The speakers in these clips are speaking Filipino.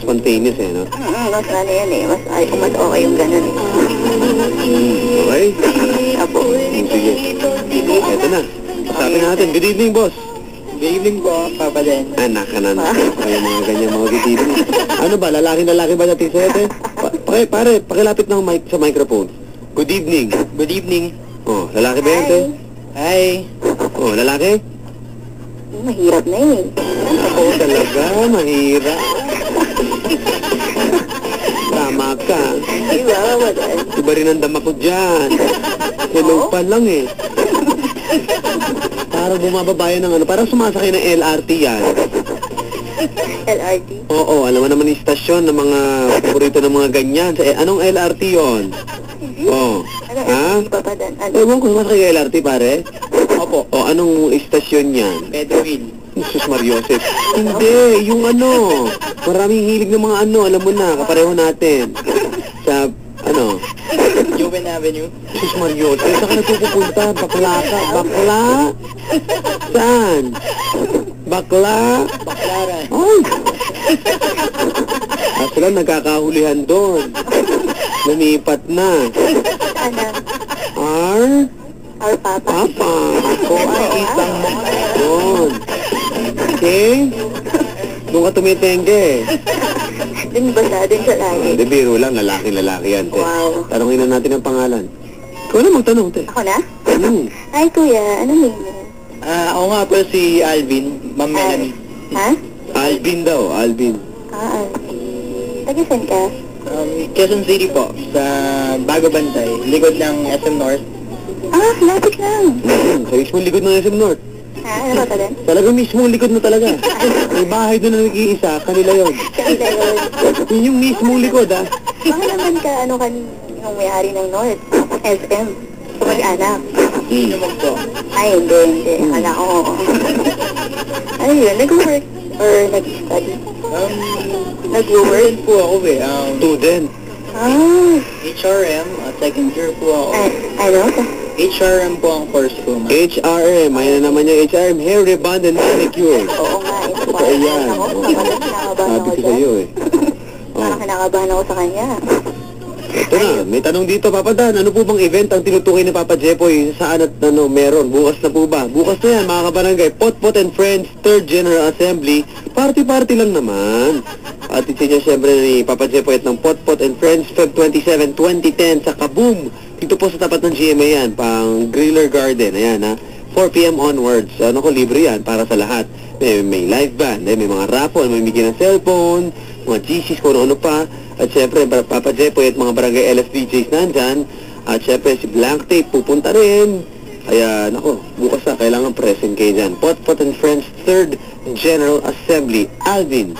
spontaneous eh, no? Mas ano yan eh. Mas okay yung ganun eh. Okay? Apo. Sige. Ito na. Sabi natin, good evening, boss. Good evening po, Papa Den. Anak ka na. Ay, mga ganyan, mga good evening. Ano ba, lalaki ba natin sa ito? Pare, pakilapit ng mic sa microphone. Good evening. Good evening. Oh, lalaki ba yan, te? Hi. Oh, lalaki? Mahirap na eh. Oo, talaga, mahirap. Tama ka. Diba? Wala. Iba rin ang dama ko dyan. Hello pa lang eh. Parang bumababayan ng ano, parang sumasakay ng LRT yan. LRT? Oo, alam mo naman yung stasyon ng mga paborito ng mga ganyan. Anong LRT yon? Oh. Ano Ha? LRT, Papa Dan? Ano? Ewan ko sumasakay ng LRT, pare. Opo. O, anong istasyon yan? Pedroville. Jesus Mariosep. Hindi, yung ano. Maraming hilig ng mga ano, alam mo na, kapareho natin. Sa, ano, Joven Avenue. Jesus Mariosep. Saan ka nagpupunta? Bakla ka? Bakla? Saan? Bakla? Baklaran. Ay! Sila nagkakahulihan doon. Lumipat na. Ano? R? Our Papa? Papa. Ako ay isang mga doon. Okay? Doon ka tumitengge. Dun ba sa? Dun sa lagi? Hindi, biro lang. Lalaki yan, te. Wow. Tanongin na natin ang pangalan. Ikaw na magtanong, te. Ako na? Hmm. Ay, kuya. Ano name mo? Ako nga po si Alvin, Ma'am Melanie. Ha? Alvin daw, Alvin. Taga-san ka? Quezon City po, sa Bago Bantay, likod ng SM North. Lapit lang. Sa mismong likod ng SM North. Ano ba pa din? Talagang mismong likod na talaga. May bahay doon na nag-iisa, kanila yun. Kanila yun. Yun yung mismong likod, ha? Baka naman ka, yung may-ari ng North. SM. Kumag-anak. Hindi naman po. Ay, hindi. Akala ko. Ano yun? Nag-work? Or nag-study? Nag-work? Po ako eh. Student. HRM, second year po ako. Ano? HRM po ang course ko, ma'am. HRM. Ayun na naman yung HRM. Hair Rebond and Manicure. Oo nga. Ito pa. Totoo yan. Ako, kinakabahan Sabi ako ko dyan. sa'yo, eh. Parang kinakabahan ako sa kanya. Ito na, may tanong dito, Papa Dan. Ano po bang event ang tinutukoy ni Papa Jepoy? Saan at ano, meron? Bukas na po ba? Bukas na yan, mga kabarangay. Pot and Friends, 3rd General Assembly. Party-party lang naman. At itinyo siyempre ni Papa Jepoy at ng Pot and Friends, Feb 27, 2010 sa Kaboom. Dito po sa tapat ng GMA yan, pang Griller Garden. Ayan, ha. 4 p.m. onwards. Ano ko, libre yan para sa lahat. May live band, may mga raffle, may bigyan ng cellphone, mga GCs, kung ano pa. At syempre, Papa Jepoy at mga barangay LFDJs nandyan. At syempre, si Blank Tape pupunta rin. Kaya, nako, bukas na, kailangan present kayo dyan. Pot and Friends, 3rd General Assembly. Alvin,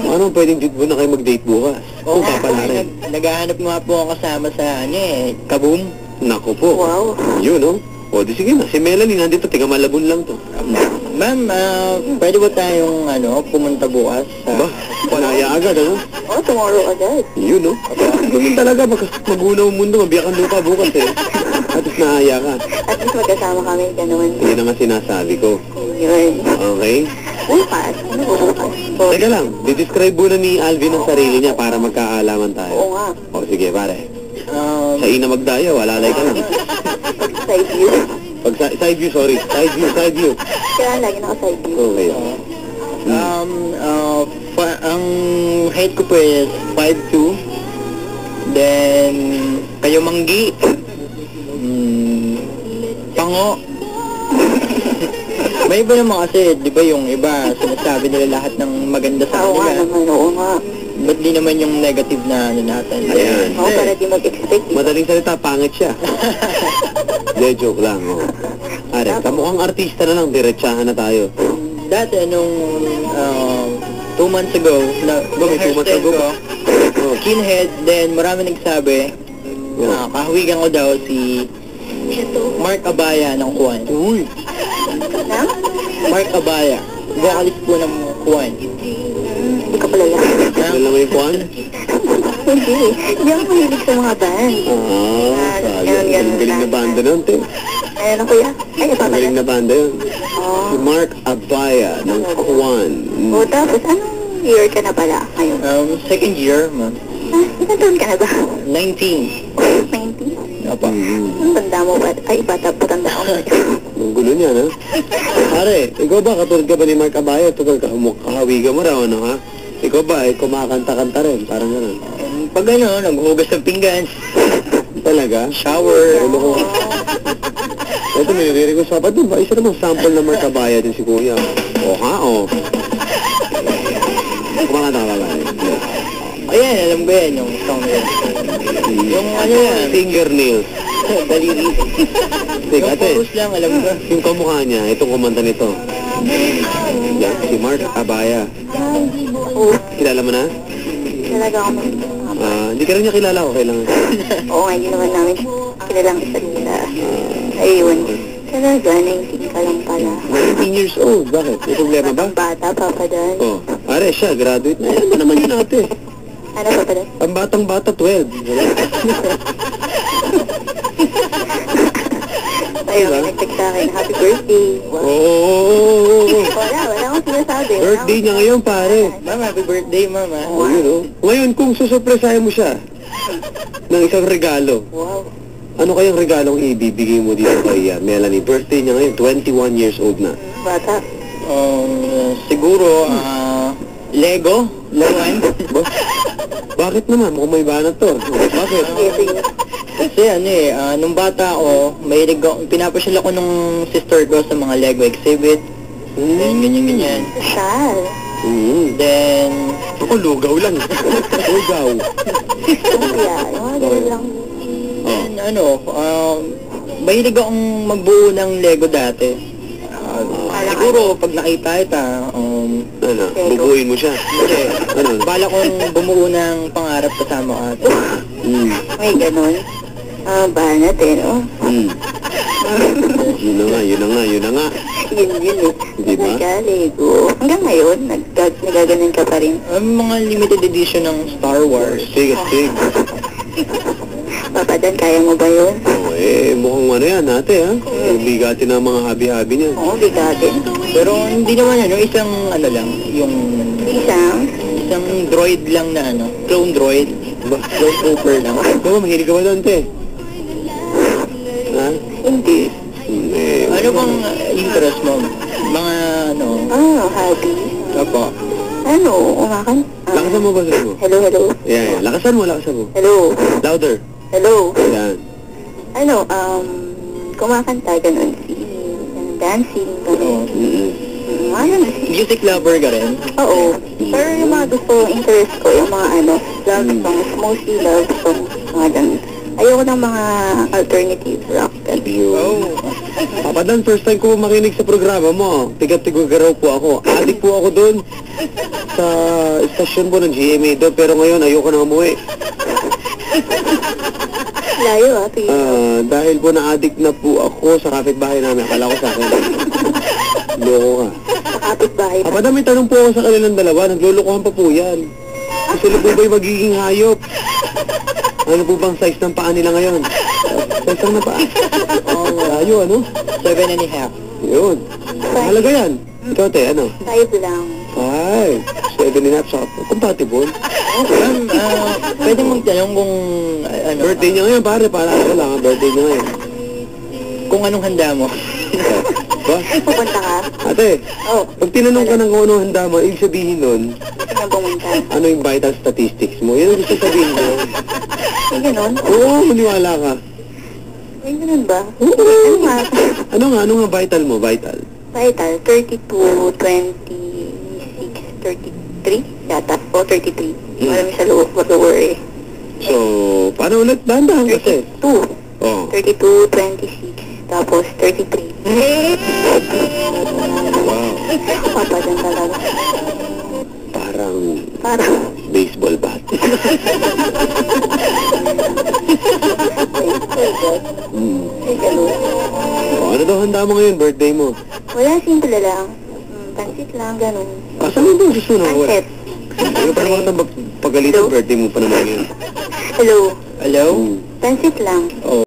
ano pwedeng mo na kayo mag-date bukas? Oo, papala rin. Naghahanap nga po ako kasama sa, Kaboom. Nako po. Wow. Yun, no? O, di sige na. Si Melanie nandito, tiga Malabon lang to. Ma'am, pwede ba tayong, pumunta bukas? Ba, panaya agad, ano? Tomorrow agad. Yun, no? Ganun talaga, magunaw ang mundo, mabiyak ang lupa bukas, eh. At least naaya ka. At least magkasama kami, gano'n. Yun ang sinasabi ko. Yun. Okay? Bukas? Ano po bukas? Teka lang, di-describe muna ni Alvin ang sarili niya para magkaalaman Oo tayo. nga. O, sige, pare. Sa ina magdayo, alalay ka lang. Side view. Side view, sorry. Side view. Kailangan lagi naka-side view. Okay. Ang height ko po is 5'2". Then, kayo manggi. Pango. May iba naman kasi, di ba yung iba, sinasabi nila lahat ng maganda sa Oo nga kanila. naman, oo nga. Ba't di naman yung negative na natin? Ayan. Oo, para di mag-expect. Madaling salita, pangit siya. De, joke lang, oh. Are, kamukhang artista na lang, diretsahan na tayo. Dati, nung 2 months ago, May 2 months ago ba? Oh. skinhead, then marami nagsabi, kahawigan ko daw si Mark Abaya ng Kuwan. Uy, Na? Mark Abaya, vocalist po ng Kuwan. Hindi ka pala lang. alam mo yung kwan? Hindi. Hindi ako mahilig sa mga band. Sayang. Ang galing na banda nun, te. Ano kuya? Ay, Ang galing na banda yun. Si Oh. Mark Abaya ng Kwan. O tapos, anong year ka na pala ngayon? Second year, ma'am. Ilan taon ka na ba? 19. 90? Apa. Ang tanda mo ba? Ay, bata po tanda ko. Ang gulo niya, ha? Pare, ikaw ba, katulad ka ba ni Mark Abayo? Tukol ka, kahawiga mo raw, ano, ha? Ikaw ba, kumakanta-kanta rin, parang gano'n. Pag naghuhugas ng pinggan, Talaga? shower, Ulo ko. Ito, may nire-request pa doon ba? Isa namang sample ng Mark Abayo din si Kuya. O, ha? O. Kumakanta ka ba? ayan, alam ko yan, yung song na yun. Yung ano yan, Fingernails. daliri. Sige, Yung ate. chorus lang, alam ko. Yung kamukha niya, itong kumanta nito. Yan, si Mark Abaya. Oo, Kilala mo na? talaga ako mag... Hindi ka rin niya kilala, okay lang. Oo nga, hindi naman namin kilalang isa't isa. Ayun. Talaga, 19 ka lang pala. 19 years old, bakit? May problema ba? Bata, Papa Dan. Oh, are siya, graduate na. Ano ba naman yun ate? Ano, Papa Dan? Ang batang bata, 12. Ayun, Diba? may nag-text sa akin, happy birthday. Wow. Oo. Wala akong sinasabi. Birthday niya ngayon, pare. Ma'am, happy birthday, ma'am. ah. Oh, yun, oh. Ngayon, kung susurpresahin mo siya ng isang regalo, Wow. ano kayang regalong ibibigay mo dito kay Melanie? Birthday niya ngayon, 21 years old na. Bata. Siguro, Lego, laruan. Ba? Bakit naman? Mukhang may banat to. Bakit? Sige. Kasi nung bata ako, pinapasyal ako nung sister ko sa mga Lego exhibit. Then, ganyan-ganyan. Sal. Then, Ako, lugaw lang. Lugaw. Kaya, yung mga ganun lang. then mahilig akong magbuo ng Lego dati. Siguro, pag nakita kita, Ano? Bubuin mo siya. hindi. Ano? Bala kong bumuo ng pangarap kasama ko ate. May ganun. Banat eh, no? Yun na nga. Yun eh. Di ba? Nagka-Lego. Hanggang ngayon, nagaganon ka pa rin. Mga limited edition ng Star Wars. Sige. Papa Dan, kaya mo ba yun? Oh, mukhang ano yan, ate, ha? Bigati ng mga habi-habi niya. Oo, bigatin. Pero hindi naman isang lang, yung Isang? droid lang na clone droid. Clone trooper lang. Ikaw ba, mahilig ka ba doon, te? Ha? Hindi. Ano bang interest mo? Mga Hobby. Opo. Ano, umakan? Lakasan mo ba sa mo? Hello. Yan. Lakasan mo. Hello. Louder. Hello. Yan. Ano, kumakanta, ganun. Dancing, ganun. Ano, Music lover ka rin? oo. Pero yung mga gusto, interest ko, yung mga love songs, mostly love songs, mga ganun. Ayoko ng mga alternative rock. Yun. Papa Dan, first time ko makinig sa programa mo. Tigat-tigugaraw po ako. Adik po ako doon sa istasyon po ng GMA doon. Pero ngayon, ayoko na umuwi. Layo, ate. Dahil po na-addict na po ako sa kapitbahay namin. Akala ko sa akin. Loko ka. Sa kapitbahay pa. Papa Dan, may tanong po ako sa kanilang dalawa. Naglulukohan pa po yan. Gusto na po ba'y magiging hayop? Ano po bang size ng paa nila ngayon? Size ng paa? Layo, ano? 7.5. Yun. Mahalaga yan. Ikaw, te, ano? 5 lang. 5. 7.5 sa compatible. Ma'am, pwede magtanong kung Birthday niya ngayon, pare. Para ko lang, birthday niya ngayon. kung anong handa mo. Ba? Pupunta ka? Ate, Oh, pag tinanong ka ng kung anong handa mo, ibig sabihin nun, gusto na pumunta. ano yung vital statistics mo? Yun ang gusto sabihin mo. May ganun? Oo, maniwala ka. May ganun ba? Ano nga? Ano nga vital mo? Vital. Vital, 32, 26, 33 yata. O, 33. Marami sa lower eh. So, paano ulit? Dahan-dahan kasi. 32. Oo. 32, 26, tapos 33. Wow. Papa dyan talaga. Parang baseball bat. Ay, ganun. Ano daw handa mo ngayon, birthday mo? Wala, simple lang. Pansit lang, ganun. Saan mo ba gusto na? Pansit. Ano pa naman pagalitan birthday mo pa naman ngayon? Hello. Hello? Pansit lang. Oh.